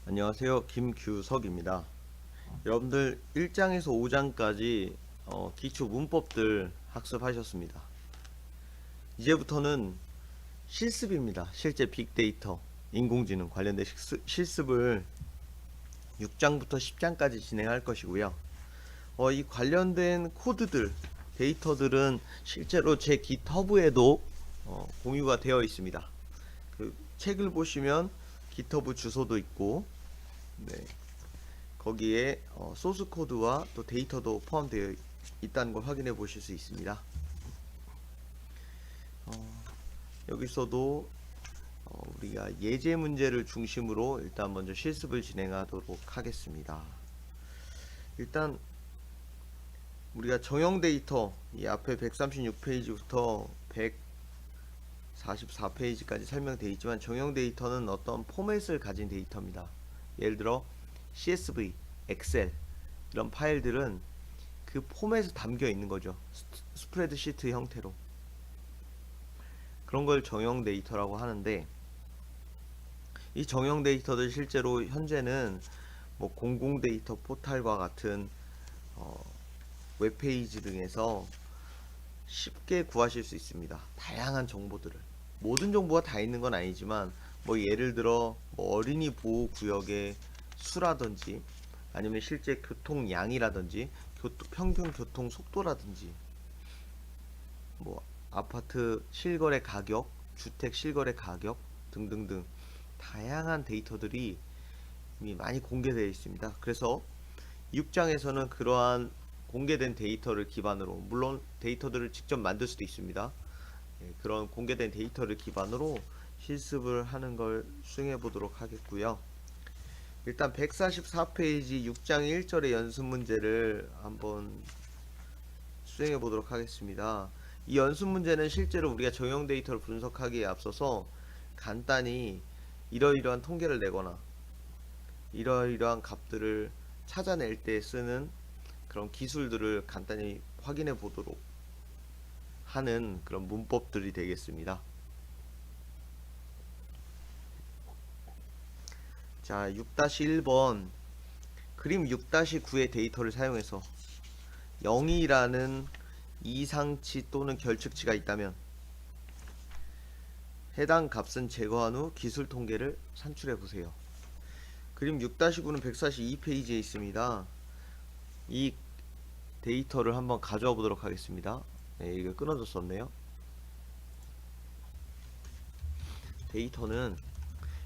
안녕하세요. 김규석입니다. 여러분들 1장에서 5장까지 기초 문법들 학습하셨습니다. 이제부터는 실습입니다. 실제 빅데이터, 인공지능 관련된 실습을 6장부터 10장까지 진행할 것이고요. 이 관련된 코드들, 데이터들은 실제로 제 깃허브에도 공유가 되어 있습니다. 그 책을 보시면 깃허브 주소도 있고, 네, 거기에 소스 코드와 또 데이터도 포함되어 있다는 걸 확인해 보실 수 있습니다. 여기서도 우리가 예제 문제를 중심으로 일단 먼저 실습을 진행하도록 하겠습니다. 일단 우리가 정형 데이터, 이 앞에 136페이지부터 144페이지까지 설명되어 있지만, 정형 데이터는 어떤 포맷을 가진 데이터입니다. 예를 들어 CSV, 엑셀 이런 파일들은 그 포맷에 담겨 있는 거죠. 스프레드시트 형태로. 그런 걸 정형 데이터라고 하는데, 이 정형 데이터들 실제로 현재는 뭐 공공 데이터 포탈과 같은 웹페이지 등에서 쉽게 구하실 수 있습니다. 다양한 정보들을. 모든 정보가 다 있는 건 아니지만, 뭐 예를 들어 뭐 어린이 보호 구역의 수라든지, 아니면 실제 교통량이라든지, 평균 교통 속도라든지, 뭐 아파트 실거래 가격, 주택 실거래 가격 등등등 다양한 데이터들이 이미 많이 공개되어 있습니다. 그래서 6장에서는 그러한 공개된 데이터를 기반으로, 물론 데이터들을 직접 만들 수도 있습니다. 그런 공개된 데이터를 기반으로 실습을 하는 걸 수행해 보도록 하겠고요. 일단 144페이지 6장 1절의 연습 문제를 한번 수행해 보도록 하겠습니다. 이 연습 문제는 실제로 우리가 정형 데이터를 분석하기에 앞서서 간단히 이러이러한 통계를 내거나 이러이러한 값들을 찾아낼 때 쓰는 그런 기술들을 간단히 확인해 보도록 하는 그런 문법들이 되겠습니다. 자, 6-1번 그림 6-9의 데이터를 사용해서 0이라는 이상치 또는 결측치가 있다면 해당 값은 제거한 후 기술 통계를 산출해 보세요. 그림 6-9는 142페이지에 있습니다. 이 데이터를 한번 가져와 보도록 하겠습니다. 네, 이게 끊어졌었네요. 데이터는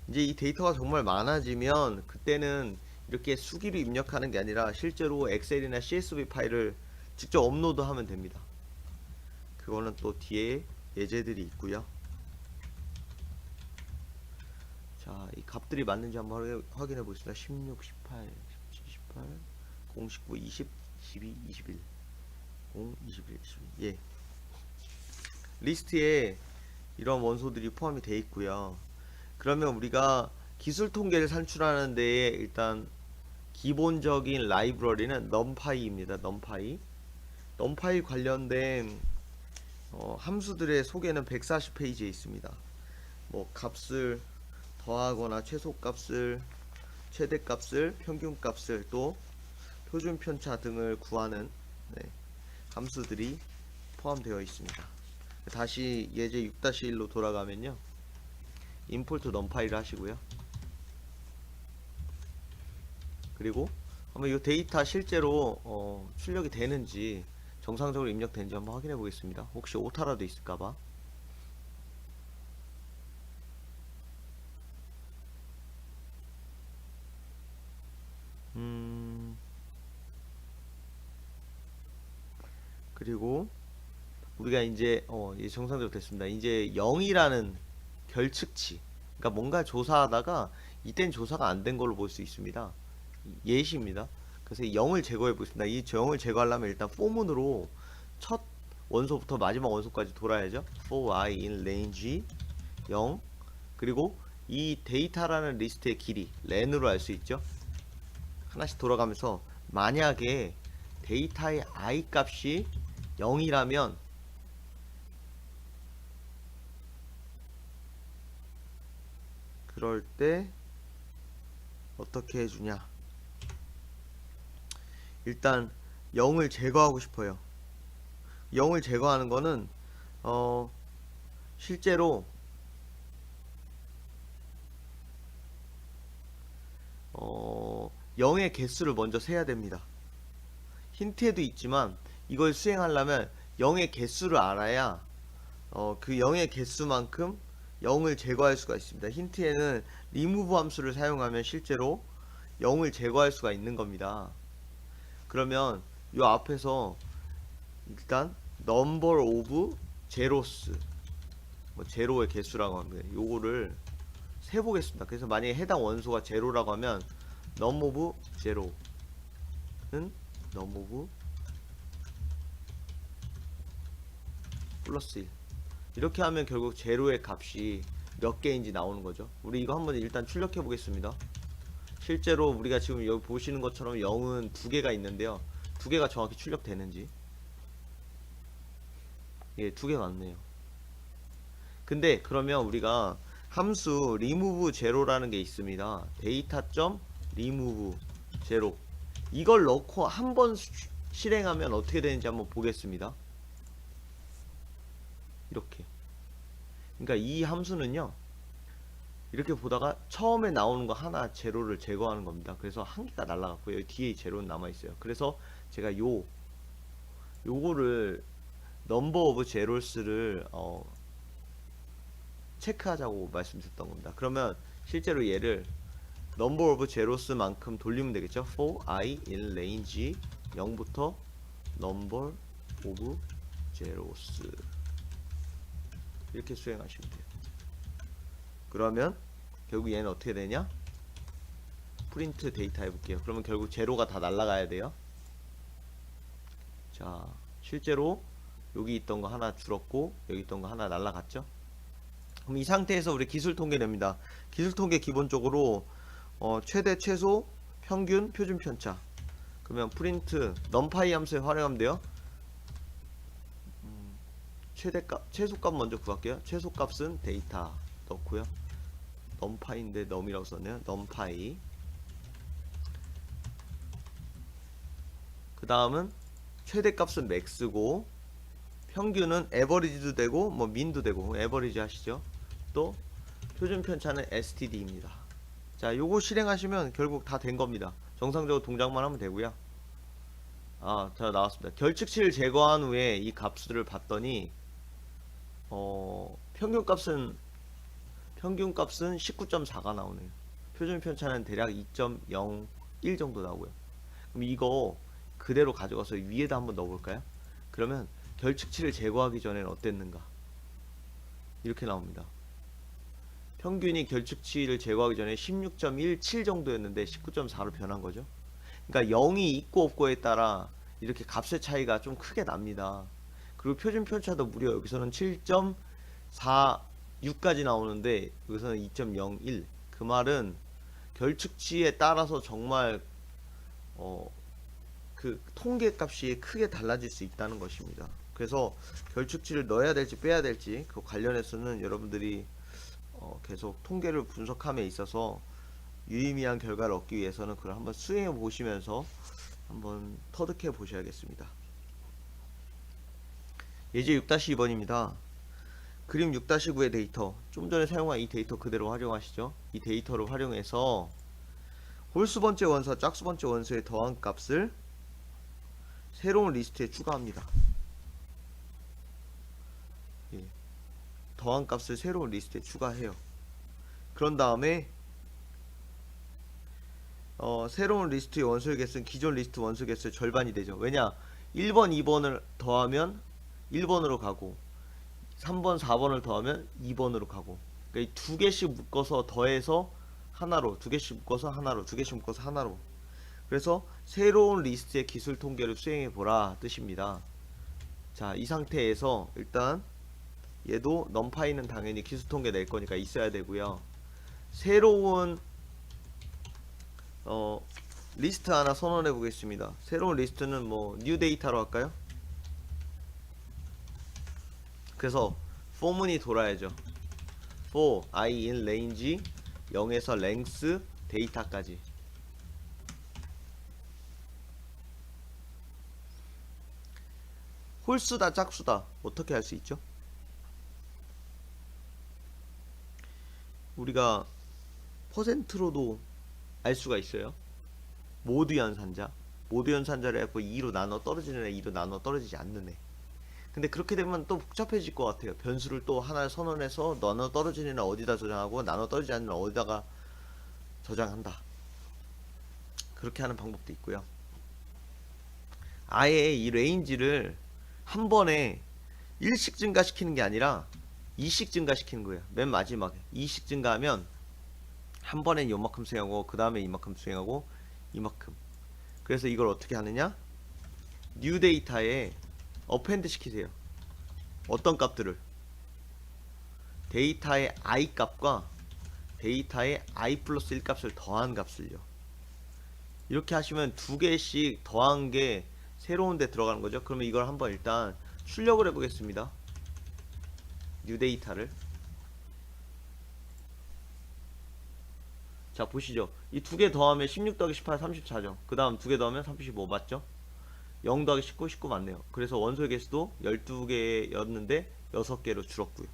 이제 이 데이터가 정말 많아지면 그때는 이렇게 수기로 입력하는 게 아니라 실제로 엑셀이나 CSV 파일을 직접 업로드하면 됩니다. 그거는 또 뒤에 예제들이 있고요. 자, 이 값들이 맞는지 한번 확인해 보겠습니다. 16, 18, 17, 18, 0, 19, 20, 12, 21, 0, 21, 22. 예. 리스트에 이런 원소들이 포함이 되어 있고요. 그러면 우리가 기술 통계를 산출하는 데에 일단 기본적인 라이브러리는 numpy입니다. numpy 관련된 함수들의 소개는 140페이지에 있습니다. 뭐 값을 더하거나 최소값을, 최대값을, 평균값을, 또 표준 편차 등을 구하는 함수들이 포함되어 있습니다. 다시 예제 6-1로 돌아가면요, import numpy를 하시고요. 그리고 한번 이 데이터 실제로 출력이 되는지, 정상적으로 입력되는지 한번 확인해 보겠습니다. 혹시 오타라도 있을까봐. 그리고 우리가 이제 정상적으로 됐습니다. 이제 0이라는 결측치, 그러니까 뭔가 조사하다가 이땐 조사가 안 된 걸로 볼 수 있습니다. 예시입니다. 그래서 0을 제거해 보겠습니다. 이 0을 제거하려면 일단 포문으로 첫 원소부터 마지막 원소까지 돌아야죠. for y in range 0, 그리고 이 데이터라는 리스트의 길이 렌으로 알 수 있죠. 하나씩 돌아가면서 만약에 데이터의 i 값이 0이라면 그럴 때 어떻게 해주냐, 일단 0을 제거하고 싶어요. 0을 제거하는 거는 실제로 0의 개수를 먼저 세야 됩니다. 힌트에도 있지만 이걸 수행하려면 0의 개수를 알아야 그 0의 개수만큼 0을 제거할 수가 있습니다. 힌트에는 remove 함수를 사용하면 실제로 0을 제거할 수가 있는 겁니다. 그러면 이 앞에서 일단 number of zeros, 뭐 제로의 개수라고 합니다. 요거를 세보겠습니다. 그래서 만약에 해당 원소가 제로라고 하면 num of zero는 num of 플러스 1, 이렇게 하면 결국 제로의 값이 몇 개인지 나오는 거죠. 우리 이거 한번 일단 출력해 보겠습니다. 실제로 우리가 지금 여기 보시는 것처럼 0은 두 개가 있는데요. 두 개가 정확히 출력되는지. 예, 두 개 맞네요. 근데 그러면 우리가 함수 remove zero라는 게 있습니다. data.remove zero, 이걸 넣고 한번 실행하면 어떻게 되는지 한번 보겠습니다. 이렇게. 그러니까 이 함수는요, 이렇게 보다가 처음에 나오는 거 하나 제로를 제거하는 겁니다. 그래서 한 개가 날라갔고요. 여기 뒤에 제로는 남아있어요. 그래서 제가 요거를 number of zeros를 체크하자고 말씀드렸던 겁니다. 그러면 실제로 얘를 number of zeros만큼 돌리면 되겠죠. for I in range 0부터 number of zeros, 이렇게 수행하시면 돼요. 그러면 결국 얘는 어떻게 되냐, 프린트 데이터 해볼게요. 그러면 결국 제로가 다 날라가야 돼요. 자, 실제로 여기 있던 거 하나 줄었고 여기 있던 거 하나 날라갔죠. 그럼 이 상태에서 우리 기술 통계 냅니다. 기술 통계 기본적으로 최대, 최소, 평균, 표준 편차. 그러면 프린트 numpy 함수에 활용하면 돼요. 최대값, 최소값 먼저 구할게요. 최소값은 데이터 넣고요. numpy인데 num이라고 썼네요. numpy. 그 다음은 최대값은 max고, 평균은 average도 되고 뭐 mean도 되고, average 하시죠. 또 표준 편차는 std입니다. 자, 요거 실행하시면 결국 다 된 겁니다. 정상적으로 동작만 하면 되고요. 자, 나왔습니다. 결측치를 제거한 후에 이 값들을 봤더니 평균값은 19.4가 나오네요. 표준 편차는 대략 2.01 정도 나오고요. 그럼 이거 그대로 가져가서 위에다 한번 넣어볼까요? 그러면 결측치를 제거하기 전에는 어땠는가? 이렇게 나옵니다. 평균이 결측치를 제거하기 전에 16.17 정도였는데 19.4로 변한 거죠. 그러니까 0이 있고 없고에 따라 이렇게 값의 차이가 좀 크게 납니다. 그리고 표준 편차도 무려 여기서는 7.46까지 나오는데 여기서는 2.01. 그 말은 결측치에 따라서 정말 그 통계값이 크게 달라질 수 있다는 것입니다. 그래서 결측치를 넣어야 될지 빼야 될지 그 관련해서는 여러분들이 계속 통계를 분석함에 있어서 유의미한 결과를 얻기 위해서는 그걸 한번 수행해 보시면서 한번 터득해 보셔야겠습니다. 예제 6-2번입니다. 그림 6-9의 데이터, 좀 전에 사용한 이 데이터 그대로 활용하시죠. 이 데이터를 활용해서 홀수번째 원소와 짝수번째 원소의 더한 값을 새로운 리스트에 추가합니다. 예. 더한 값을 새로운 리스트에 추가해요. 그런 다음에 새로운 리스트의 원소의 개수는 기존 리스트 원소 개수의 절반이 되죠. 왜냐? 1번, 2번을 더하면 1번으로 가고 3번, 4번을 더하면 2번으로 가고, 그러니까 이 두 개씩 묶어서 더해서 하나로, 두 개씩 묶어서 하나로, 두 개씩 묶어서 하나로. 그래서 새로운 리스트의 기술 통계를 수행해 보라 뜻입니다. 자, 이 상태에서 일단 얘도 numpy는 당연히 기술 통계 낼 거니까 있어야 되고요. 새로운 리스트 하나 선언해 보겠습니다. 새로운 리스트는 뭐 new data로 할까요? 그래서 for문이 돌아야죠. for I in range 0에서 랭스 데이터까지. 홀수다 짝수다 어떻게 할 수 있죠? 우리가 퍼센트로도 알 수가 있어요. 모두 연산자. 모두 연산자를 해갖고 2로 나눠 떨어지는 애, 2로 나눠 떨어지지 않는 애. 근데 그렇게 되면 또 복잡해질 것 같아요. 변수를 또 하나 선언해서 나눠 떨어지는 애 어디다 저장하고 나눠 떨어지지 않는 애 어디다가 저장한다. 그렇게 하는 방법도 있고요. 아예 이 레인지를 한 번에 1씩 증가시키는 게 아니라 2씩 증가시키는 거예요. 맨 마지막에 2씩 증가하면 한 번에 요만큼 수행하고 그 다음에 이만큼 수행하고 이만큼. 그래서 이걸 어떻게 하느냐? 뉴 데이터에 어펜드 시키세요. 어떤 값들을? 데이터의 i 값과 데이터의 i 플러스 1 값을 더한 값을요. 이렇게 하시면 두 개씩 더한 게 새로운 데 들어가는 거죠. 그러면 이걸 한번 일단 출력을 해보겠습니다. 뉴 데이터를. 자 보시죠. 이 두 개 더하면 16 더하기 18 34죠. 그 다음 두 개 더하면 35 맞죠? 0 더하기 19 19 맞네요. 그래서 원소의 개수도 12개였는데 6개로 줄었고요.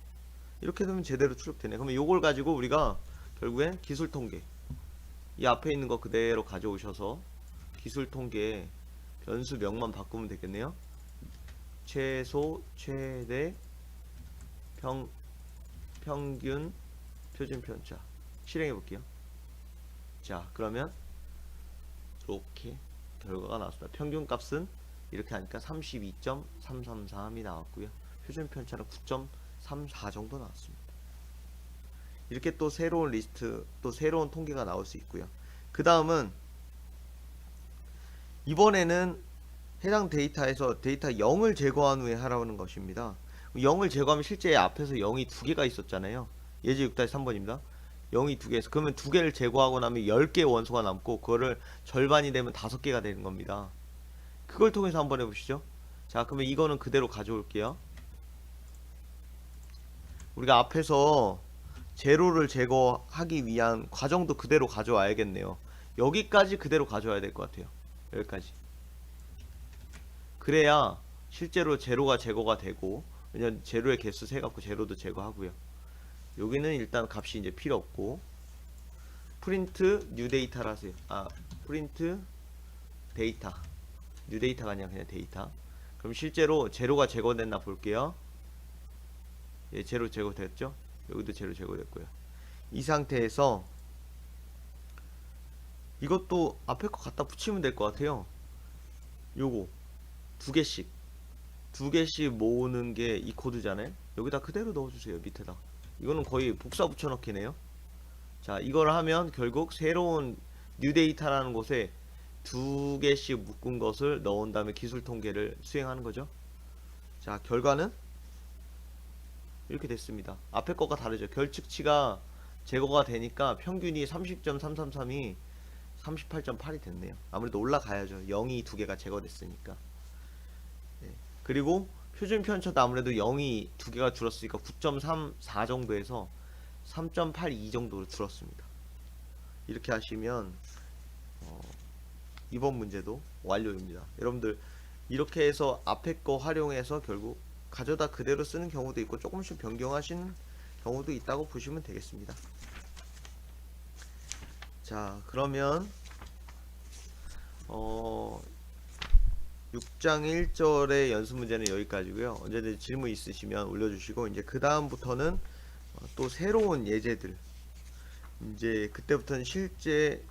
이렇게 되면 제대로 출력되네. 그러면 요걸 가지고 우리가 결국엔 기술 통계, 이 앞에 있는 거 그대로 가져오셔서 기술 통계 변수명만 바꾸면 되겠네요. 최소, 최대, 평균, 표준 편차 실행해 볼게요. 자 그러면 이렇게 결과가 나왔습니다. 평균 값은 이렇게 하니까 32.333이 나왔고요. 표준 편차는 9.34 정도 나왔습니다. 이렇게 또 새로운 리스트, 또 새로운 통계가 나올 수 있고요. 그 다음은 이번에는 해당 데이터에서 데이터 0을 제거한 후에 하라는 것입니다. 0을 제거하면 실제 앞에서 0이 두 개가 있었잖아요. 예제 6-3번입니다. 0이 두 개에서 그러면 두 개를 제거하고 나면 10개의 원소가 남고 그거를 절반이 되면 5개가 되는 겁니다. 그걸 통해서 한번 해보시죠. 자 그러면 이거는 그대로 가져올게요. 우리가 앞에서 제로를 제거하기 위한 과정도 그대로 가져와야겠네요. 여기까지 그대로 가져와야 될 것 같아요. 여기까지. 그래야 실제로 제로가 제거가 되고, 왜냐면 제로의 개수 세 갖고 제로도 제거하고요. 여기는 일단 값이 이제 필요 없고, 프린트 뉴 데이터라 하세요. 프린트 데이터. 뉴 데이터가 아니라 그냥 데이터. 그럼 실제로 제로가 제거됐나 볼게요. 예, 제로 제거됐죠? 여기도 제로 제거됐고요. 이 상태에서 이것도 앞에 거 갖다 붙이면 될 것 같아요. 요거 두 개씩 모으는 게 이 코드잖아요. 여기다 그대로 넣어주세요. 밑에다. 이거는 거의 복사 붙여넣기네요. 자 이걸 하면 결국 새로운 뉴 데이터라는 곳에 두 개씩 묶은 것을 넣은 다음에 기술 통계를 수행하는 거죠. 자 결과는 이렇게 됐습니다. 앞에 거가 다르죠. 결측치가 제거가 되니까 평균이 30.333이 38.8이 됐네요. 아무래도 올라가야죠. 0이 두 개가 제거됐으니까. 네. 그리고 표준 편차도 아무래도 0이 두 개가 줄었으니까 9.34 정도에서 3.82 정도로 줄었습니다. 이렇게 하시면 이번 문제도 완료입니다. 여러분들 이렇게 해서 앞에 거 활용해서 결국 가져다 그대로 쓰는 경우도 있고 조금씩 변경하시는 경우도 있다고 보시면 되겠습니다. 자 그러면 6장 1절의 연습 문제는 여기까지고요. 언제든지 질문 있으시면 올려주시고 이제 그 다음부터는 또 새로운 예제들, 이제 그때부터는 실제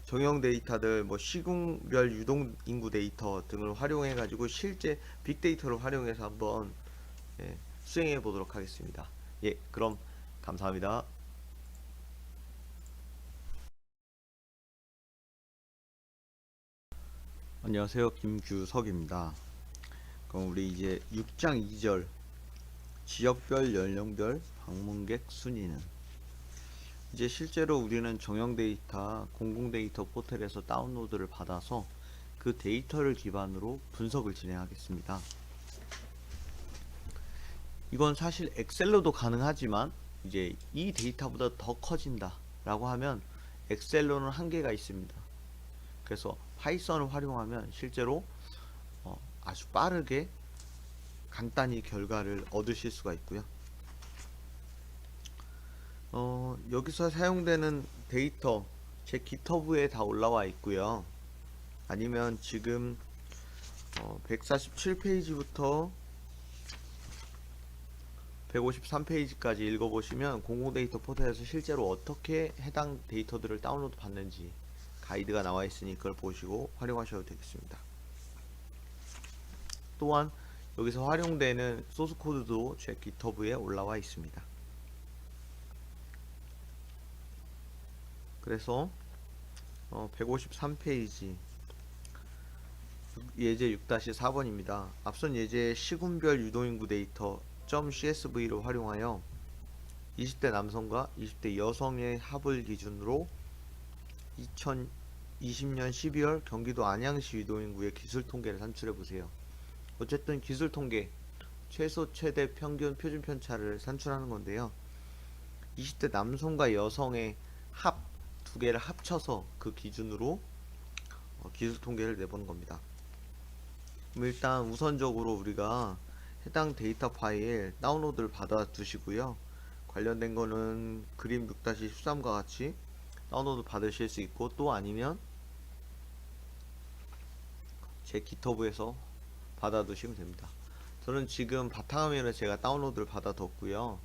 정형 데이터들, 뭐 시군별 유동 인구 데이터 등을 활용해 가지고 실제 빅데이터를 활용해서 한번 수행해 보도록 하겠습니다. 예, 그럼 감사합니다. 안녕하세요, 김규석입니다. 그럼 우리 이제 6장 2절 지역별 연령별 방문객 순위는, 이제 실제로 우리는 정형 데이터 공공 데이터 포털에서 다운로드를 받아서 그 데이터를 기반으로 분석을 진행하겠습니다. 이건 사실 엑셀로도 가능하지만 이제 이 데이터보다 더 커진다, 라고 하면 엑셀로는 한계가 있습니다. 그래서 파이썬을 활용하면 실제로 아주 빠르게 간단히 결과를 얻으실 수가 있고요. 여기서 사용되는 데이터 제 깃허브에 다 올라와 있고요. 아니면 지금 147페이지부터 153페이지까지 읽어보시면 공공데이터 포털에서 실제로 어떻게 해당 데이터들을 다운로드 받는지 가이드가 나와 있으니 그걸 보시고 활용하셔도 되겠습니다. 또한 여기서 활용되는 소스 코드도 제 깃허브에 올라와 있습니다. 그래서 153페이지 예제 6-4번입니다. 앞선 예제의 시군별 유동인구 데이터 .csv를 활용하여 20대 남성과 20대 여성의 합을 기준으로 2020년 12월 경기도 안양시 유동인구의 기술 통계를 산출해 보세요. 어쨌든 기술 통계 최소 최대 평균 표준 편차를 산출하는 건데요. 20대 남성과 여성의 합 두 개를 합쳐서 그 기준으로 기술 통계를 내보는 겁니다. 그럼 일단 우선적으로 우리가 해당 데이터 파일 다운로드를 받아 두시고요. 관련된 거는 그림 6-13과 같이 다운로드 받으실 수 있고, 또 아니면 제 깃허브에서 받아 두시면 됩니다. 저는 지금 바탕화면을 제가 다운로드를 받아 뒀고요.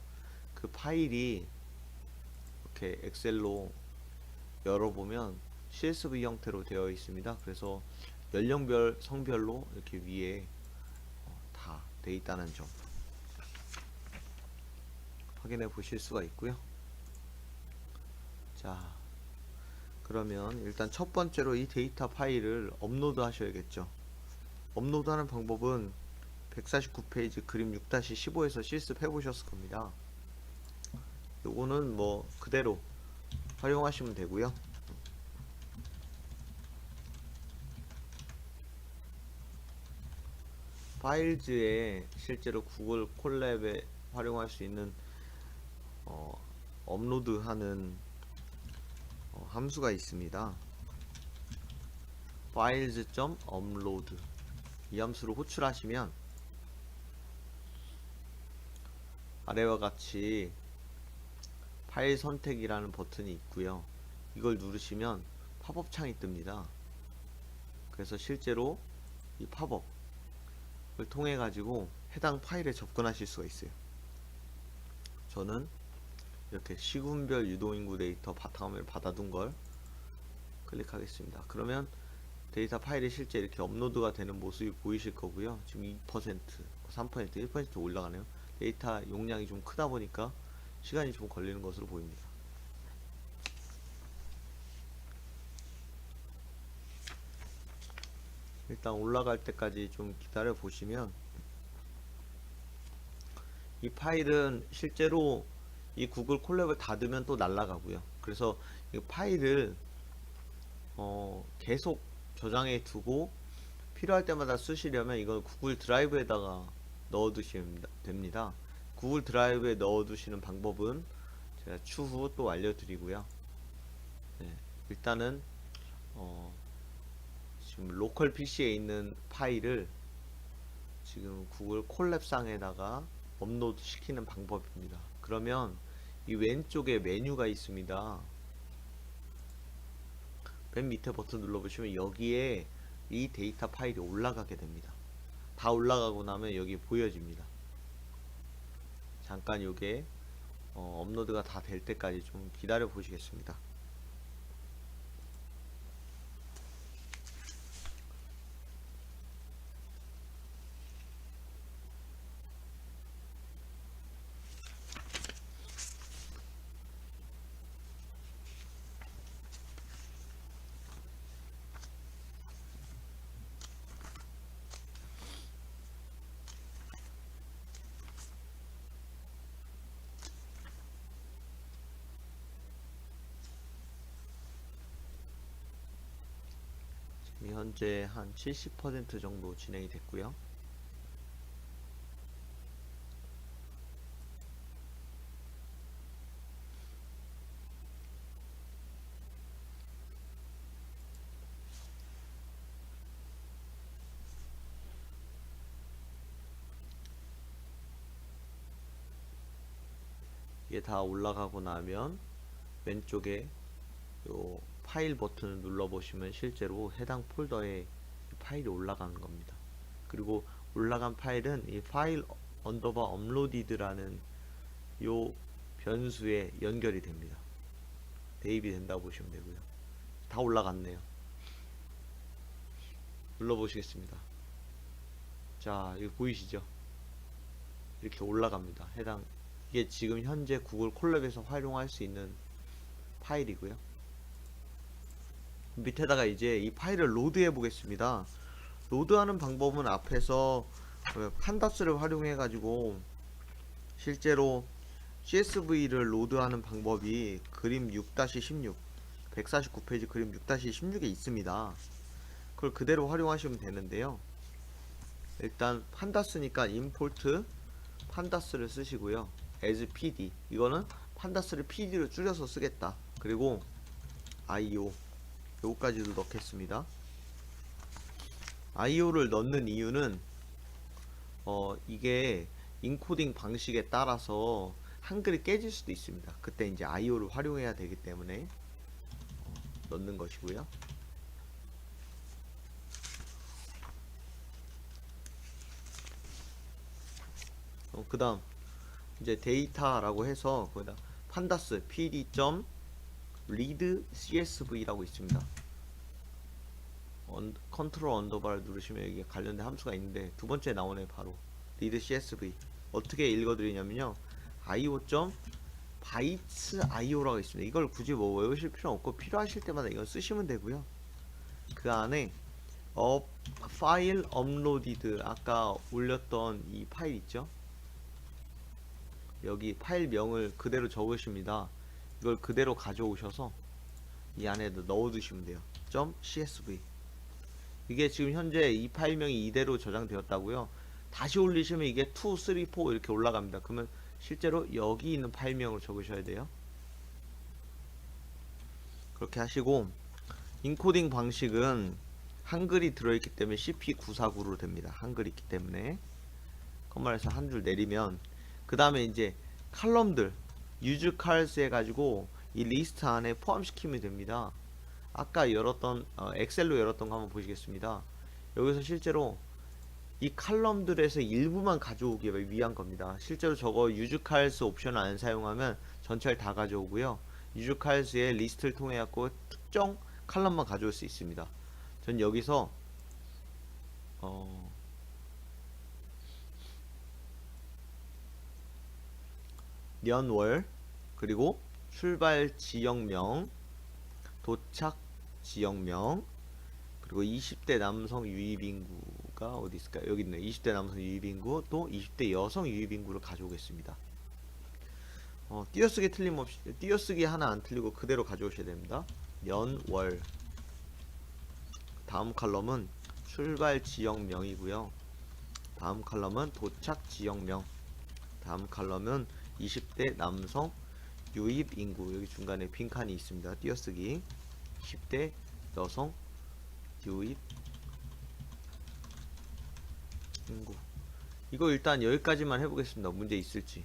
그 파일이 이렇게 엑셀로 열어보면 CSV 형태로 되어 있습니다. 그래서 연령별, 성별로 이렇게 위에 다 되어 있다는 점 확인해 보실 수가 있고요. 자, 그러면 일단 첫 번째로 이 데이터 파일을 업로드 하셔야겠죠. 업로드 하는 방법은 149페이지 그림 6-15에서 실습해 보셨을 겁니다. 요거는 뭐 그대로 활용하시면 되고요. 파일즈에 실제로 구글 콜랩에 활용할 수 있는 업로드하는 함수가 있습니다. files.upload 이 함수를 호출하시면 아래와 같이 파일 선택이라는 버튼이 있고요. 이걸 누르시면 팝업 창이 뜹니다. 그래서 실제로 이 팝업을 통해 가지고 해당 파일에 접근하실 수가 있어요. 저는 이렇게 시군별 유동인구 데이터 바탕화면을 받아둔 걸 클릭하겠습니다. 그러면 데이터 파일이 실제 이렇게 업로드가 되는 모습이 보이실 거고요. 지금 2%, 3%, 1% 올라가네요. 데이터 용량이 좀 크다 보니까 시간이 좀 걸리는 것으로 보입니다. 일단 올라갈 때까지 좀 기다려 보시면 이 파일은 실제로 이 구글 콜랩을 닫으면 또 날아가고요. 그래서 이 파일을 계속 저장해 두고 필요할 때마다 쓰시려면 이건 구글 드라이브에다가 넣어 두시면 됩니다. 구글 드라이브에 넣어 두시는 방법은 제가 추후 또 알려드리고요. 네, 일단은 지금 로컬 PC에 있는 파일을 지금 구글 콜랩상에다가 업로드 시키는 방법입니다. 그러면 이 왼쪽에 메뉴가 있습니다. 맨 밑에 버튼 눌러보시면 여기에 이 데이터 파일이 올라가게 됩니다. 다 올라가고 나면 여기 보여집니다. 잠깐 요게 업로드가 다 될 때까지 좀 기다려 보시겠습니다. 현재 한 70% 정도 진행이 됐고요. 이게 다 올라가고 나면 왼쪽에 요 파일 버튼을 눌러 보시면 실제로 해당 폴더에 파일이 올라가는 겁니다. 그리고 올라간 파일은 이 파일 언더바 업로디드라는 요 변수에 연결이 됩니다. 대입이 된다고 보시면 되고요. 다 올라갔네요. 눌러보시겠습니다. 자, 이거 보이시죠? 이렇게 올라갑니다. 해당 이게 지금 현재 구글 콜랩에서 활용할 수 있는 파일이고요. 밑에다가 이제 이 파일을 로드해 보겠습니다. 로드하는 방법은 앞에서 판다스를 활용해 가지고 실제로 CSV를 로드하는 방법이 그림 6-16 149페이지 그림 6-16에 있습니다. 그걸 그대로 활용하시면 되는데요. 일단 판다스니까 임포트 판다스를 쓰시고요. as pd 이거는 판다스를 pd로 줄여서 쓰겠다. 그리고 io 요거까지도 넣겠습니다. io를 넣는 이유는 이게 인코딩 방식에 따라서 한글이 깨질 수도 있습니다. 그때 이제 io를 활용해야 되기 때문에 넣는 것이고요. 그 다음 이제 데이터라고 해서 거기다 판다스 pd.read csv라고 있습니다. 컨트롤 언더바를 누르시면 여기 관련된 함수가 있는데 두 번째 나오네. 바로 read csv 어떻게 읽어드리냐면요, io.bytes io라고 있습니다. 이걸 굳이 뭐 외우실 필요 없고 필요하실 때마다 이걸 쓰시면 되고요. 그 안에 파일 업로디드 아까 올렸던 이 파일 있죠, 여기 파일명을 그대로 적으십니다. 이걸 그대로 가져오셔서 이 안에 넣어 두시면 돼요. .csv 이게 지금 현재 이 파일명이 이대로 저장되었다고요. 다시 올리시면 이게 2, 3, 4 이렇게 올라갑니다. 그러면 실제로 여기 있는 파일명으로 적으셔야 돼요. 그렇게 하시고, 인코딩 방식은 한글이 들어있기 때문에 CP949로 됩니다. 한글이 있기 때문에. 컴마에서 한 줄 내리면 그 다음에 이제 칼럼들 유즈 칼스 해가지고 이 리스트 안에 포함시키면 됩니다. 아까 열었던 엑셀로 열었던 거 한번 보시겠습니다. 여기서 실제로 이 칼럼들에서 일부만 가져오기 위한 겁니다. 실제로 저거 유즈 칼스 옵션을 안 사용하면 전체를 다 가져오고요. 유즈 칼스의 리스트를 통해 갖고 특정 칼럼만 가져올 수 있습니다. 전 여기서 년월 그리고 출발 지역명, 도착 지역명, 그리고 20대 남성 유입인구가 어디 있을까요? 여기 있네. 20대 남성 유입인구 또 20대 여성 유입인구를 가져오겠습니다. 띄어쓰기 틀림없이 띄어쓰기 하나 안 틀리고 그대로 가져오셔야 됩니다. 년월 다음 칼럼은 출발 지역명이고요. 다음 칼럼은 도착 지역명, 다음 칼럼은 20대 남성 유입 인구, 여기 중간에 빈칸이 있습니다. 띄어쓰기 10대 여성 유입 인구. 이거 일단 여기까지만 해보겠습니다. 문제 있을지.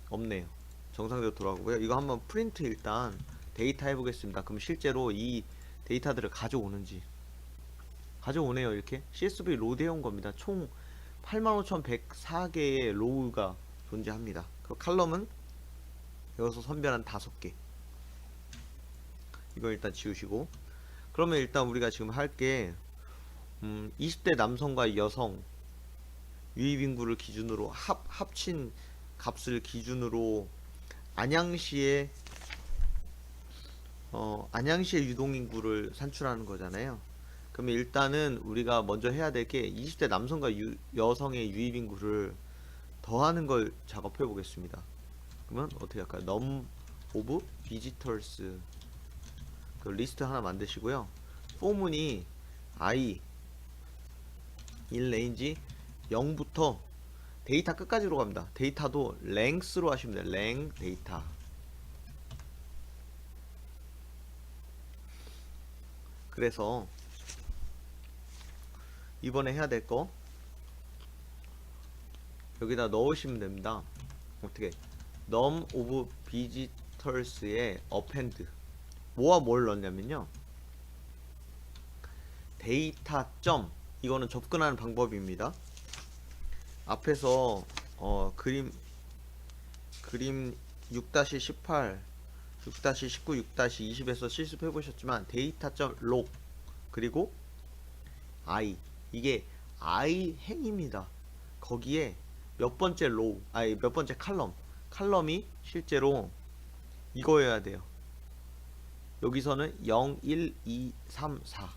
없네요. 정상대로 돌아가고요. 이거 한번 프린트 일단 데이터 해보겠습니다. 그럼 실제로 이 데이터들을 가져오는지. 가져오네요. 이렇게 CSV 로드 해온 겁니다. 총 85,104개의 로우가 존재합니다. 그 칼럼은 여기서 선별한 5개. 이거 일단 지우시고, 그러면 일단 우리가 지금 할게 20대 남성과 여성 유입인구를 기준으로 합친 값을 기준으로 안양시의 유동인구를 산출하는 거잖아요. 그러면 일단은 우리가 먼저 해야 될 게 20대 남성과 여성의 유입인구를 더하는 걸 작업해 보겠습니다. 그러면 어떻게 할까요? num of visitors 그 리스트 하나 만드시고요. 포문이 i 1 레인지 0부터 데이터 끝까지로 갑니다. 데이터도 length로 하시면 돼요. length 데이터. 그래서 이번에 해야 될 거 여기다 넣으시면 됩니다. 어떻게 num of visitors의 append 뭐와 뭘 넣냐면요, 데이터 점, 이거는 접근하는 방법입니다. 앞에서 그림 6-18, 6-19, 6-20에서 실습해 보셨지만 데이터.log 그리고 i, 이게 i 행입니다. 거기에 몇 번째 로우, 아니 몇 번째 칼럼이 실제로 이거여야 돼요. 여기서는 0, 1, 2, 3, 4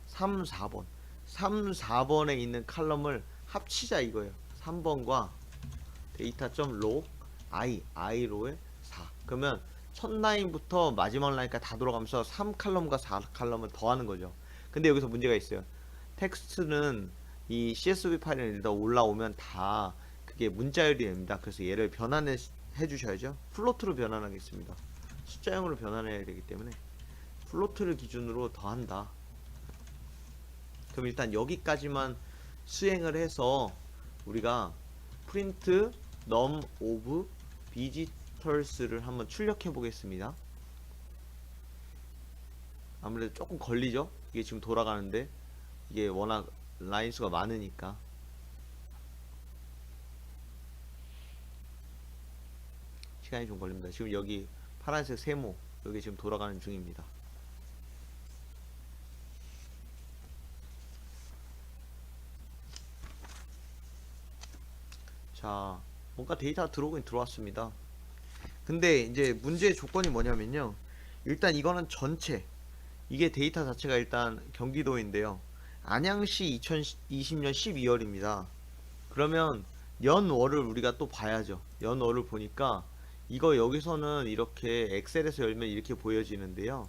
3, 4번 3, 4번에 있는 칼럼을 합치자 이거예요. 3번과 데이터.log i로의 4. 그러면 첫 라인부터 마지막 라인까지 다 돌아가면서 3칼럼과 4칼럼을 더하는 거죠. 근데 여기서 문제가 있어요. 텍스트는 이 CSV 파일에 일단 올라오면 다 그게 문자열이 됩니다. 그래서 얘를 변환해 주셔야죠. 플로트로 변환하겠습니다. 숫자형으로 변환해야 되기 때문에 플로트를 기준으로 더한다. 그럼 일단 여기까지만 수행을 해서 우리가 print num of visitors를 한번 출력해 보겠습니다. 아무래도 조금 걸리죠? 이게 지금 돌아가는데 이게 워낙 라인 수가 많으니까. 시간이 좀 걸립니다. 지금 여기 파란색 세모 여기 지금 돌아가는 중입니다. 자, 뭔가 데이터가 들어오긴 들어왔습니다. 근데 이제 문제의 조건이 뭐냐면요, 일단 이거는 전체, 이게 데이터 자체가 일단 경기도인데요, 안양시 2020년 12월입니다. 그러면 연월을 우리가 또 봐야죠. 연월을 보니까 이거 여기서는 이렇게 엑셀에서 열면 이렇게 보여지는데요,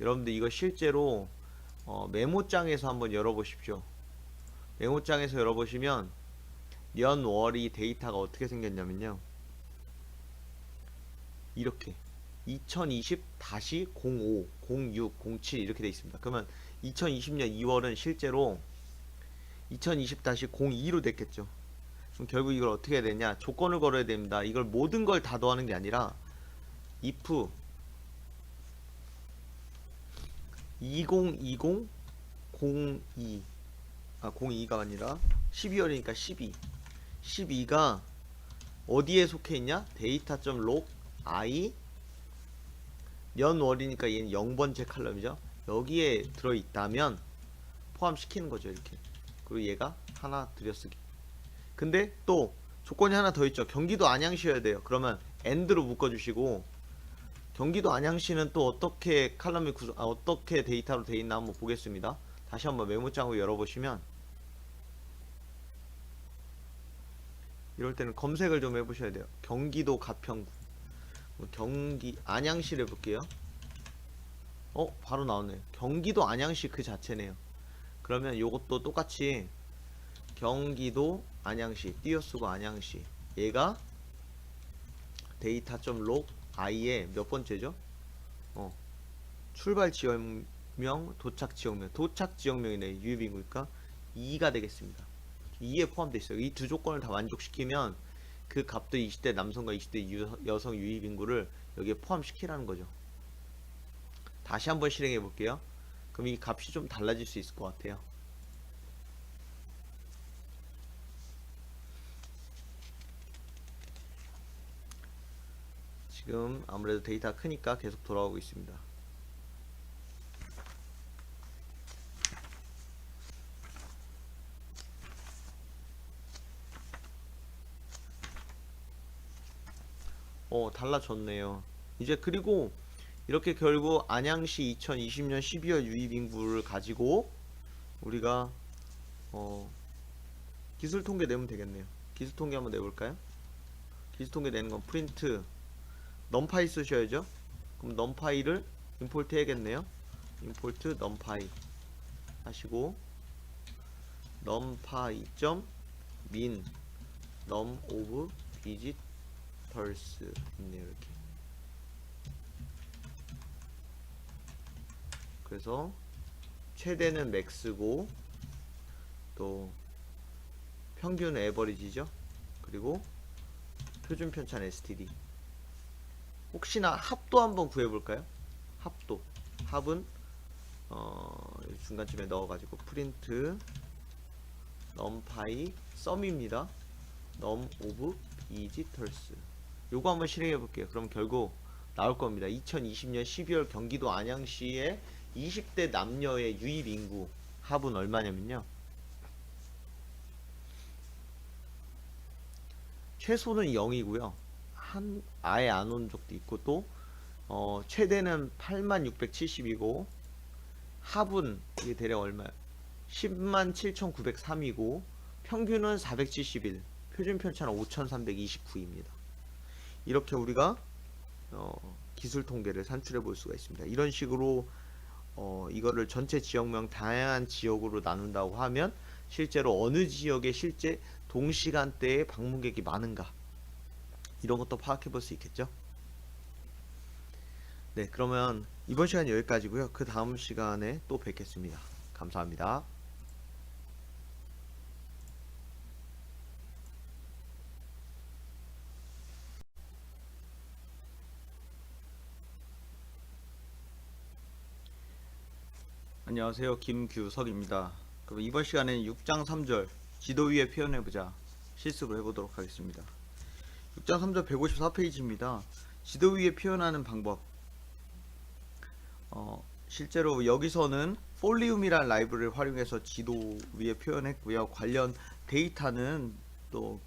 여러분들 이거 실제로 메모장에서 한번 열어보십시오. 메모장에서 열어보시면 연월이 데이터가 어떻게 생겼냐면요, 이렇게 2020-05, 06, 07 이렇게 돼 있습니다. 그러면 2020년 2월은 실제로 2020-02로 됐겠죠. 그럼 결국 이걸 어떻게 해야 되냐, 조건을 걸어야 됩니다. 이걸 모든 걸 다 더하는 게 아니라 if 2020 02, 02가 아니라 12월이니까 12가 어디에 속해 있냐, 데이터.log i, 연월이니까 얘는 0번째 칼럼이죠. 여기에 들어있다면 포함시키는 거죠, 이렇게. 그리고 얘가 하나 들여쓰기. 근데 또 조건이 하나 더 있죠. 경기도 안양시여야 돼요. 그러면 AND로 묶어주시고, 경기도 안양시는 또 어떻게 칼럼이 어떻게 데이터로 되어 있나 한번 보겠습니다. 다시 한번 메모장을 열어보시면, 이럴 때는 검색을 좀 해보셔야 돼요. 경기도 가평구, 경기 안양시를 해볼게요. 바로 나오네요. 경기도 안양시 그 자체네요. 그러면 요것도 똑같이 경기도 안양시 띄어쓰고 안양시, 얘가 데이터.log i의 몇 번째죠? 출발 지역명, 도착 지역명, 도착 지역명이네. 유입인구니까 2가 되겠습니다. 2에 포함되어 있어요. 이 두 조건을 다 만족시키면 그 값도 20대 남성과 20대 여성 유입인구를 여기에 포함시키라는 거죠. 다시 한번 실행해 볼게요. 그럼 이 값이 좀 달라질 수 있을 것 같아요. 지금 아무래도 데이터가 크니까 계속 돌아오고 있습니다. 달라졌네요. 이제 그리고 이렇게 결국 안양시 2020년 12월 유입인구를 가지고 우리가 기술통계 내면 되겠네요. 기술통계 한번 내볼까요? 기술통계 내는 건 프린트 numPy 쓰셔야죠. 그럼 numPy를 임포트 해야겠네요. 임포트 numpy 하시고 numpy.min num of visitors 있네요. 이렇게. 그래서 최대는 max고 또 평균 에버리지죠. 그리고 표준 편찬 std. 혹시나 합도 한번 구해볼까요? 합도. 합은 중간쯤에 넣어가지고 프린트 numPy 썸입니다. num of visitors. 요거 한번 실행해 볼게요. 그럼 결국 나올 겁니다. 2020년 12월 경기도 안양시의 20대 남녀의 유입 인구 합은 얼마냐면요. 최소는 0이고요. 아예 안 온 적도 있고 또 최대는 8670이고 합은 이게 대략 얼마야? 107,903이고 평균은 471, 표준 편차는 5329입니다. 이렇게 우리가 기술 통계를 산출해 볼 수가 있습니다. 이런 식으로 이거를 전체 지역명 다양한 지역으로 나눈다고 하면 실제로 어느 지역에 실제 동시간대에 방문객이 많은가 이런 것도 파악해 볼 수 있겠죠. 네, 그러면 이번 시간 여기까지고요. 그 다음 시간에 또 뵙겠습니다. 감사합니다. 안녕하세요. 김규석입니다. 그럼 이번 시간에는 6장 3절 지도 위에 표현해보자 실습을 해보도록 하겠습니다. 6장 3절 154페이지입니다. 지도 위에 표현하는 방법. 실제로 여기서는 폴리움이라는 라이브러리를 활용해서 지도 위에 표현했고요. 관련 데이터는 또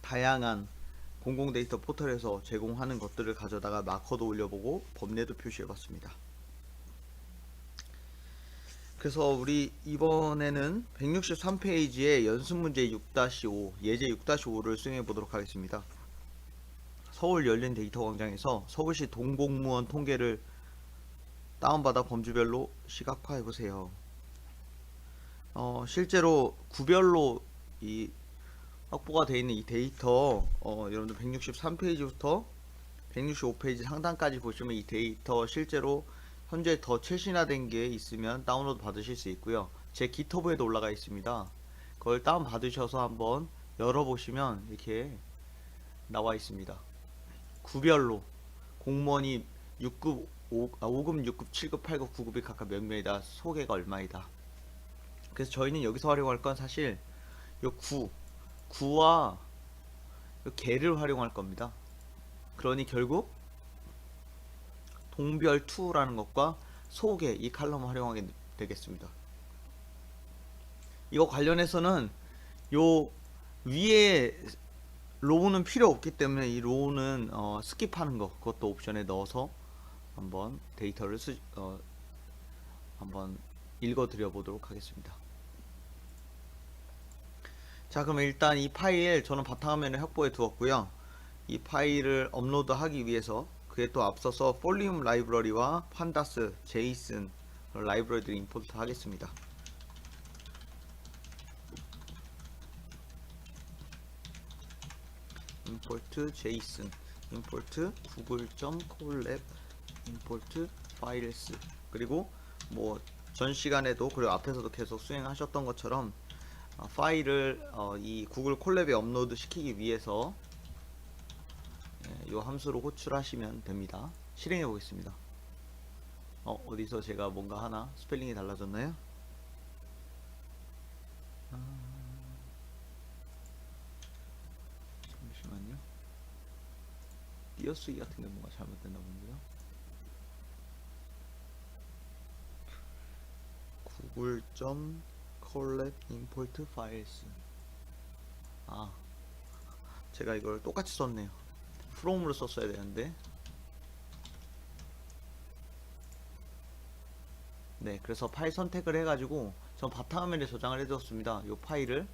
다양한 공공 데이터 포털에서 제공하는 것들을 가져다가 마커도 올려보고 범례도 표시해봤습니다. 그래서 우리 이번에는 163페이지의 연습문제 6-5 예제 6-5를 수행해 보도록 하겠습니다. 서울 열린 데이터 광장에서 서울시 동공무원 통계를 다운받아 범주별로 시각화해 보세요. 실제로 구별로 이 확보가 되어 있는 이 데이터 여러분들 163페이지부터 165페이지 상단까지 보시면 이 데이터 실제로 현재 더 최신화된 게 있으면 다운로드 받으실 수 있고요. 제 기터브에도 올라가 있습니다. 그걸 다운 받으셔서 한번 열어보시면 이렇게 나와 있습니다. 구별로 공무원이 6급, 5급, 6급, 7급, 8급, 9급이 각각 몇 명이다, 소개가 얼마이다. 그래서 저희는 여기서 활용할 건 사실 요 구와 개를 활용할 겁니다. 그러니 결국 동별2라는 것과 소개 이 칼럼을 활용하게 되겠습니다. 이거 관련해서는 요 위에 로우는 필요 없기 때문에 이 로우는 스킵하는 거 그것도 옵션에 넣어서 한번 데이터를 한번 읽어 드려 보도록 하겠습니다. 자, 그럼 일단 이 파일 저는 바탕화면에 확보해 두었고요. 이 파일을 업로드하기 위해서 그에 또 앞서서 폴리움 라이브러리와 판다스, 제이슨 라이브러리를 임포트 하겠습니다. import json, import google.colab, import files. 그리고 뭐 전 시간에도 그리고 앞에서도 계속 수행하셨던 것처럼 파일을 이 구글 콜랩에 업로드 시키기 위해서 이 함수로 호출하시면 됩니다. 실행해 보겠습니다. 어디서 제가 뭔가 하나 스펠링이 달라졌나요? 잠시만요. 띄어쓰기 같은 게 뭔가 잘못됐나 본데요. google.colab import files. 제가 이걸 똑같이 썼네요. from으로 썼어야 되는데. 네, 그래서 파일 선택을 해가지고 전 바탕화면에 저장을 해두었습니다. 이 파일을.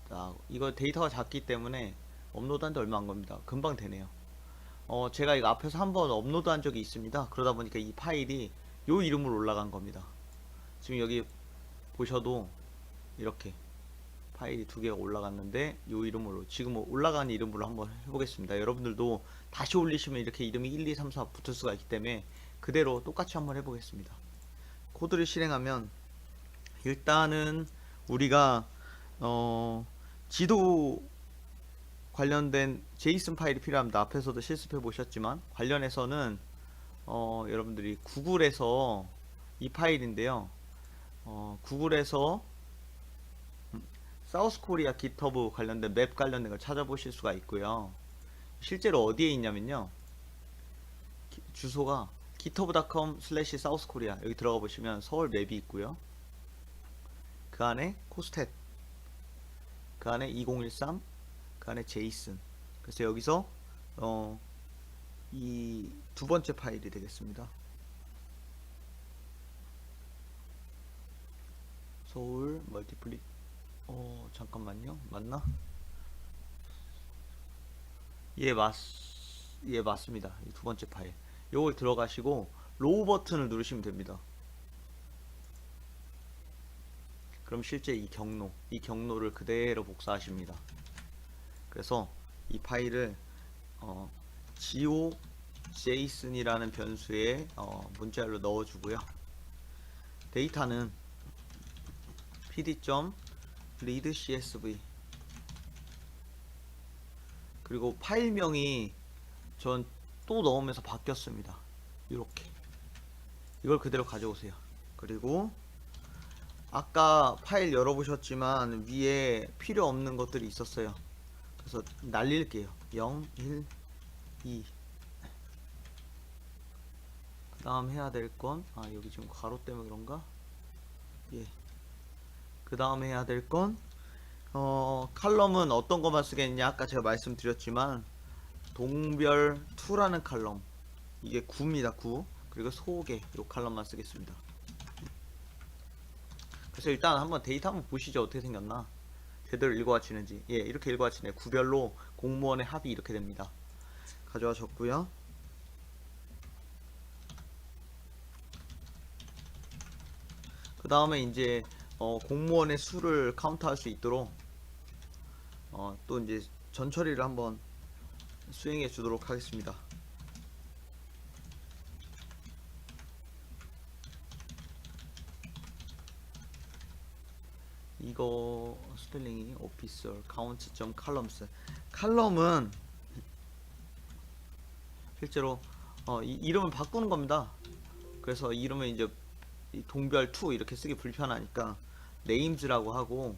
자, 이거 데이터가 작기 때문에 업로드한 지 얼마 안 겁니다. 금방 되네요. 제가 이거 앞에서 한번 업로드한 적이 있습니다. 그러다 보니까 이 파일이 요 이름으로 올라간 겁니다. 지금 여기 보셔도 이렇게 파일이 두 개가 올라갔는데 요 이름으로 지금 올라간 이름으로 한번 해보겠습니다. 여러분들도 다시 올리시면 이렇게 이름이 1, 2, 3, 4 붙을 수가 있기 때문에 그대로 똑같이 한번 해보겠습니다. 코드를 실행하면 일단은 우리가 지도 관련된 제이슨 파일이 필요합니다. 앞에서도 실습해 보셨지만 관련해서는 여러분들이 구글에서 이 파일인데요. 구글에서 사우스 코리아 깃허브 관련된 맵 관련된 걸 찾아보실 수가 있고요. 실제로 어디에 있냐면요. 주소가 github.com/southkorea 여기 들어가 보시면 서울 맵이 있고요. 그 안에 코스텟, 그 안에 2013, 그 안에 제이슨. 그래서 여기서 이 두 번째 파일이 되겠습니다. 서울 멀티플리 잠깐만요. 맞나? 예, 맞습니다. 이 두 번째 파일. 요걸 들어가시고 로우 버튼을 누르시면 됩니다. 그럼 실제 이 경로를 그대로 복사하십니다. 그래서 이 파일을 geojson이라는 변수에 문자열로 넣어주고요. 데이터는 pd.readcsv 그리고 파일명이 전 또 넣으면서 바뀌었습니다. 이렇게 이걸 그대로 가져오세요. 그리고 아까 파일 열어보셨지만 위에 필요 없는 것들이 있었어요. 그래서 날릴게요. 0, 1, 2. 그 다음 해야 될 건 여기 지금 가로 때문에 그런가? 예. 그 다음 해야 될 건 칼럼은 어떤 것만 쓰겠냐? 아까 제가 말씀드렸지만 동별2라는 칼럼, 이게 9입니다. 9. 그리고 소개 요 칼럼만 쓰겠습니다. 그래서 일단 한번 데이터 한번 보시죠. 어떻게 생겼나? 제대로 읽어와치는지. 예, 이렇게 읽어와치네. 구별로 공무원의 합이 이렇게 됩니다. 가져와졌고요. 그 다음에 이제 공무원의 수를 카운트할 수 있도록 또 이제 전처리를 한번 수행해 주도록 하겠습니다. 이거 스펠링이 officer count.columns. 칼럼은 실제로 이름을 바꾸는 겁니다. 그래서 이름을 이제 동별2 이렇게 쓰기 불편하니까 names라고 하고,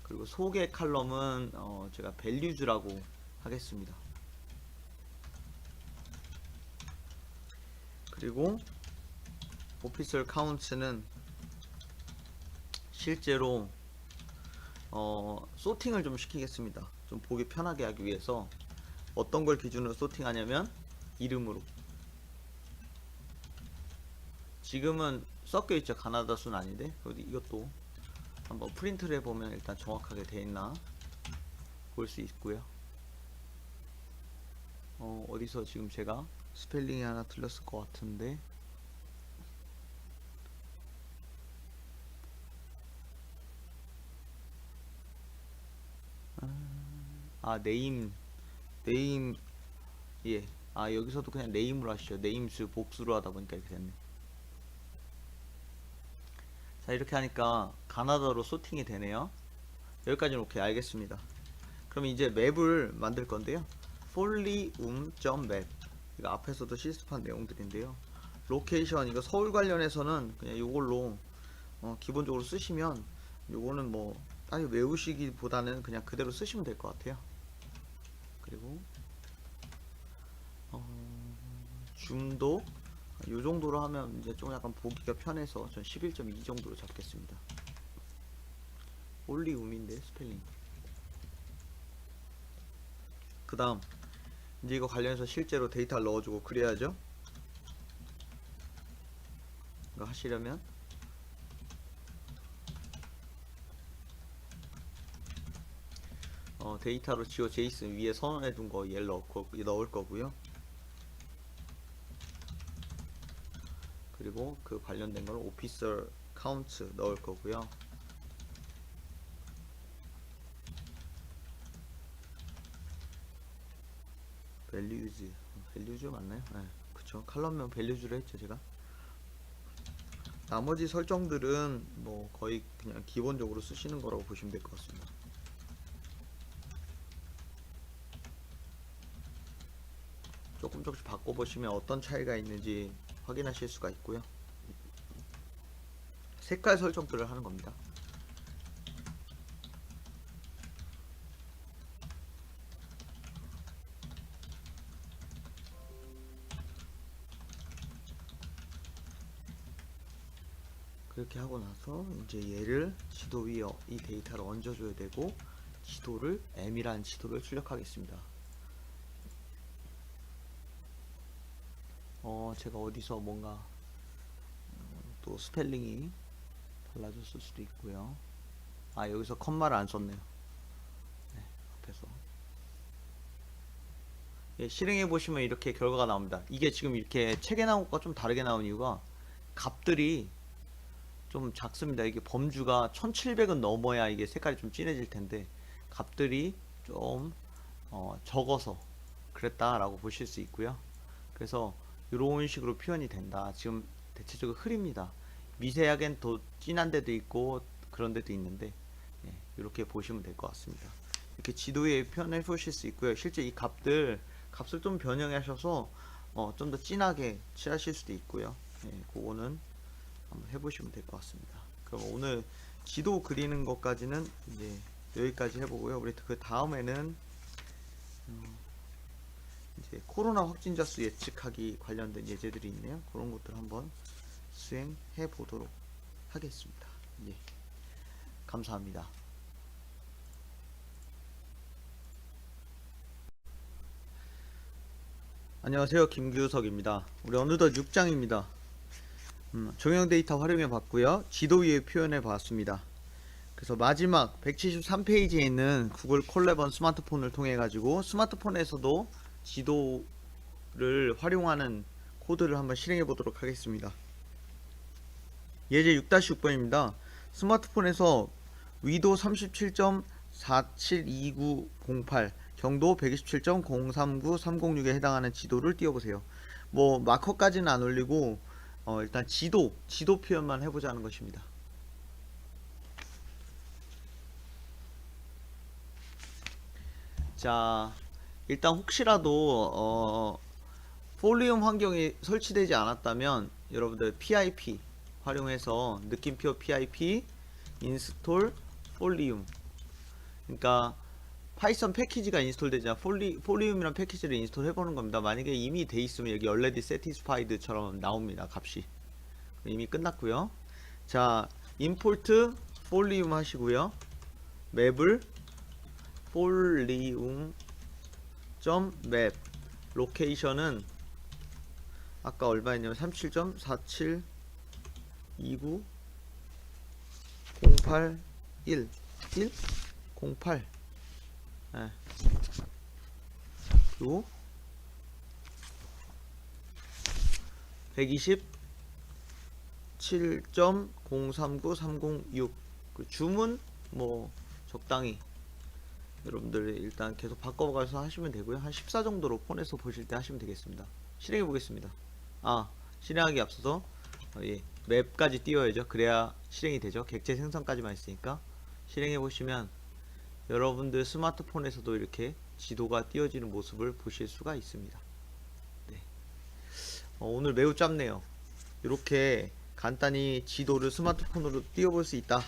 그리고 소개 칼럼은 제가 values라고 하겠습니다. 그리고 officer counts는 실제로 소팅을 좀 시키겠습니다. 좀 보기 편하게 하기 위해서 어떤 걸 기준으로 소팅하냐면 이름으로. 지금은 섞여 있죠. 가나다 수는 아닌데 이것도 한번 프린트를 해보면 일단 정확하게 되어 있나 볼 수 있고요. 어디서 지금 제가 스펠링이 하나 틀렸을 것 같은데, 네임, 예, 여기서도 그냥 네임으로 하시죠. 네임수 복수로 하다 보니까 이렇게 됐네. 자, 이렇게 하니까 가나다로 소팅이 되네요. 여기까지는 오케이, 알겠습니다. 그럼 이제 맵을 만들 건데요. follium.map, 이거 앞에서도 실습한 내용들인데요. 로케이션, 이거 서울 관련해서는 그냥 이걸로 기본적으로 쓰시면, 요거는 뭐 따로 외우시기보다는 그냥 그대로 쓰시면 될 것 같아요. 그리고 줌도 요 정도로 하면 이제 좀 약간 보기가 편해서 전 11.2 정도로 잡겠습니다. 올리움인데 스펠링. 그 다음 이제 이거 관련해서 실제로 데이터를 넣어주고 그래야죠. 이거 하시려면 데이터로 geojson 위에 선언해 둔 거 얘를 넣을 거고요. 그리고 그 관련된 걸 officer count 넣을 거고요. values 맞나요? 네, 그쵸. 칼럼명 values로 했죠 제가. 나머지 설정들은 뭐 거의 그냥 기본적으로 쓰시는 거라고 보시면 될 것 같습니다. 조금씩 바꿔보시면 어떤 차이가 있는지 확인하실 수가 있고요. 색깔 설정들을 하는 겁니다. 그렇게 하고 나서 이제 얘를 지도 위에 이 데이터를 얹어줘야 되고, 지도를 M이라는 지도를 출력하겠습니다. 제가 어디서 뭔가 또 스펠링이 달라졌을 수도 있고요. 여기서 컴마를 안 썼네요. 네, 앞에서. 예, 실행해 보시면 이렇게 결과가 나옵니다. 이게 지금 이렇게 책에 나온 것과 좀 다르게 나온 이유가 값들이 좀 작습니다. 이게 범주가 1700은 넘어야 이게 색깔이 좀 진해질 텐데 값들이 좀 적어서 그랬다라고 보실 수 있고요. 그래서 이런 식으로 표현이 된다. 지금 대체적으로 흐립니다. 미세하게는 더 진한 데도 있고 그런 데도 있는데, 예, 이렇게 보시면 될 것 같습니다. 이렇게 지도에 표현해 보실 수 있고요. 실제 이 값을 좀 변형하셔서 좀 더 진하게 칠하실 수도 있고요. 예, 그거는 한번 해보시면 될 것 같습니다. 그럼 오늘 지도 그리는 것까지는 이제 여기까지 해보고요. 우리 그 다음에는 이제 코로나 확진자 수 예측하기 관련된 예제들이 있네요. 그런 것들 한번 수행해 보도록 하겠습니다. 예, 감사합니다. 안녕하세요, 김규석입니다. 우리 어느덧 6장입니다. 종용 데이터 활용해 봤고요. 지도 위에 표현해 봤습니다. 그래서 마지막 173페이지에 있는 구글 콜래번 스마트폰을 통해 가지고 스마트폰에서도 지도를 활용하는 코드를 한번 실행해 보도록 하겠습니다. 예제 6-6번입니다. 스마트폰에서 위도 37.472908 경도 127.039306에 해당하는 지도를 띄워보세요. 뭐 마커까지는 안 올리고 일단 지도 표현만 해보자는 것입니다. 자, 일단 혹시라도 폴리움 환경이 설치되지 않았다면 여러분들 PIP 활용해서 느낌표 PIP 인스톨 폴리움, 그러니까 파이썬 패키지가 인스톨되지 않아 폴리움이란 패키지를 인스톨 해보는 겁니다. 만약에 이미 돼 있으면 여기 already satisfied처럼 나옵니다. 값이 이미 끝났고요. 자, import 폴리움 하시고요. 맵을 폴리움 .map 로케이션은 아까 얼마였냐면 37.472908 08 네. 그리고 127.039306 그 줌은 뭐 적당히 여러분들 일단 계속 바꿔가서 하시면 되고요. 한 14 정도로 폰에서 보실 때 하시면 되겠습니다. 실행해 보겠습니다. 실행하기 앞서서 예, 맵까지 띄워야죠. 그래야 실행이 되죠. 객체 생성까지만 있으니까 실행해 보시면 여러분들 스마트폰에서도 이렇게 지도가 띄워지는 모습을 보실 수가 있습니다. 네. 오늘 매우 짧네요. 이렇게 간단히 지도를 스마트폰으로 띄워볼 수 있다.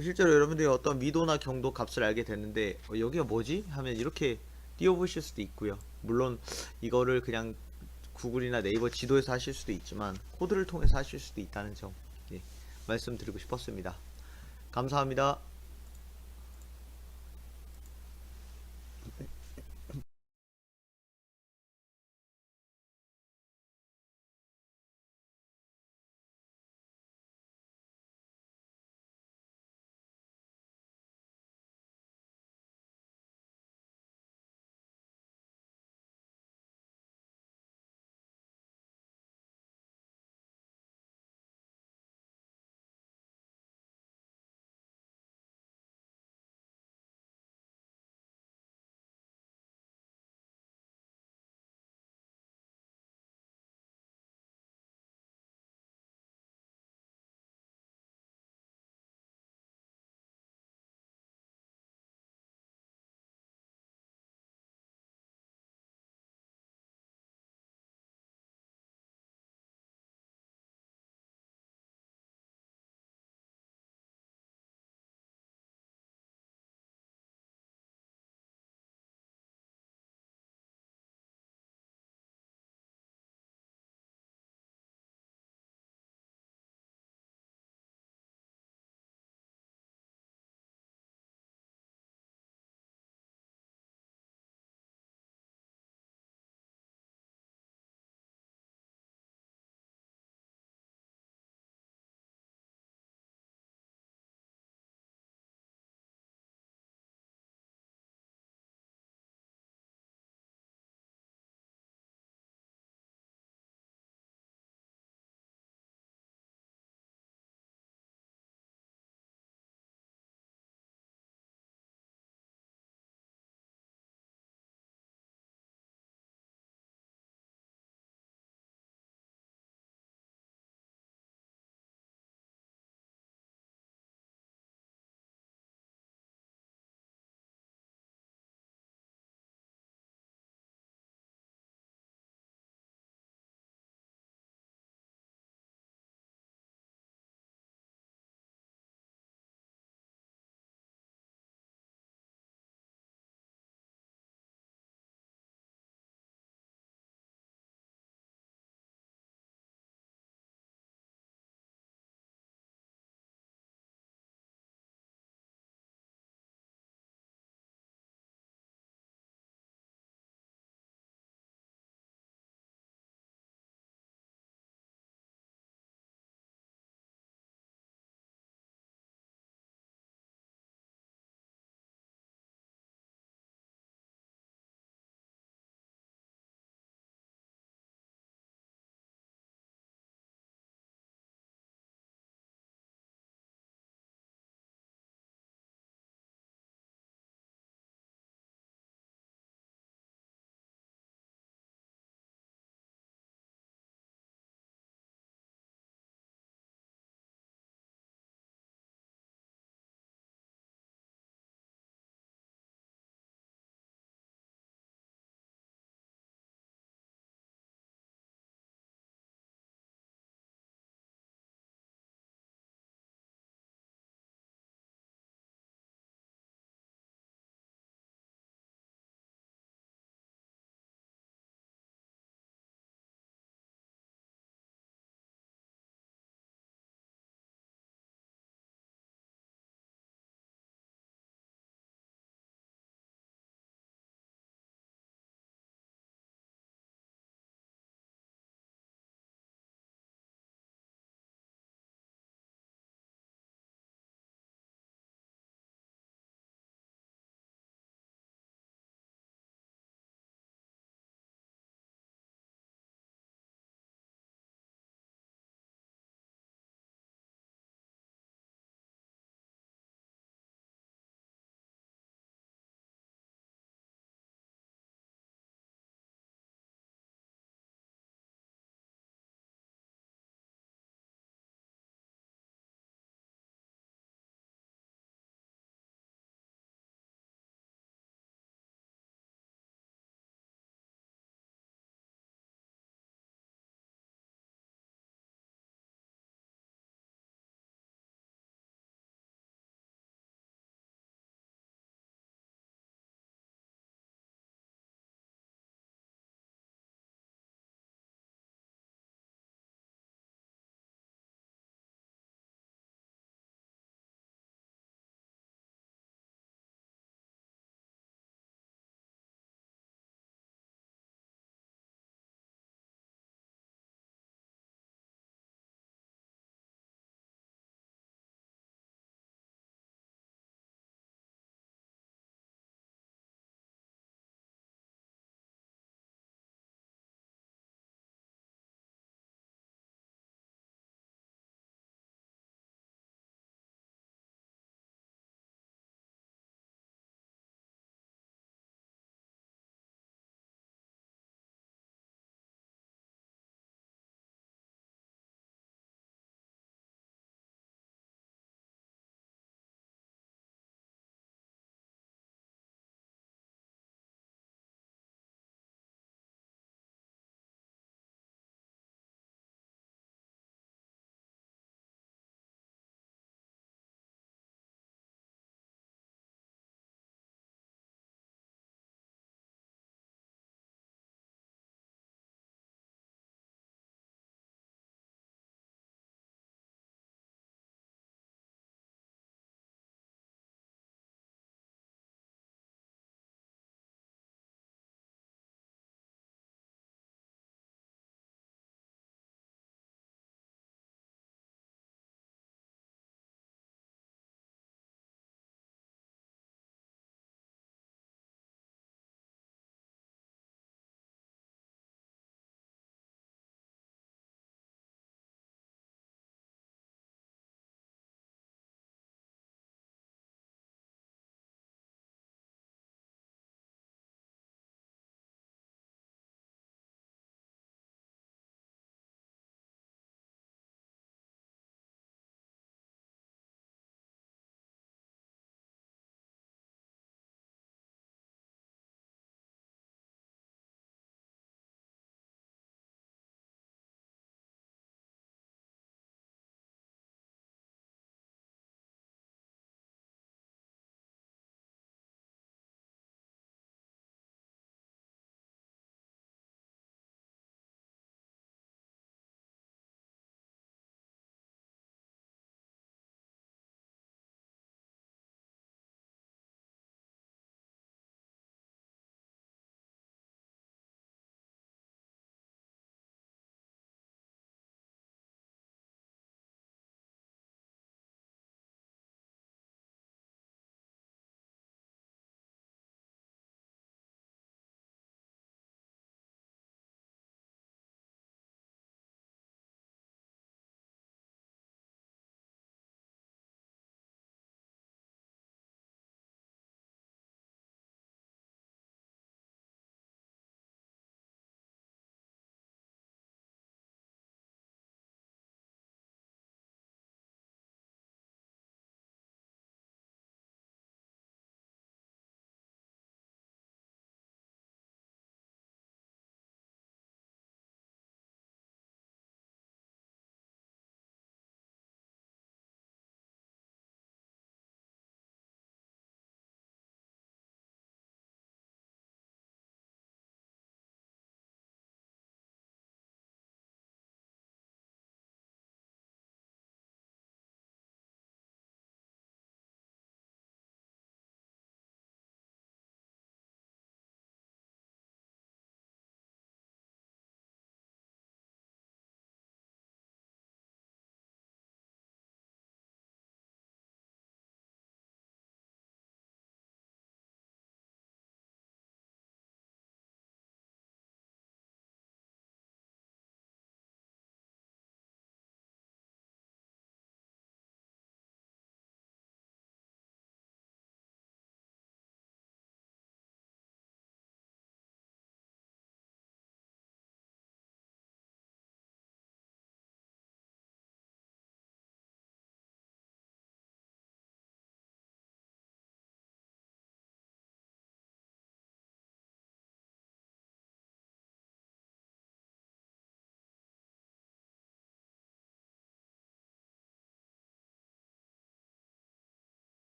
실제로 여러분들이 어떤 미도나 경도 값을 알게 되는데 여기가 뭐지? 하면 이렇게 띄워보실 수도 있고요. 물론 이거를 그냥 구글이나 네이버 지도에서 하실 수도 있지만 코드를 통해서 하실 수도 있다는 점, 예, 말씀드리고 싶었습니다. 감사합니다.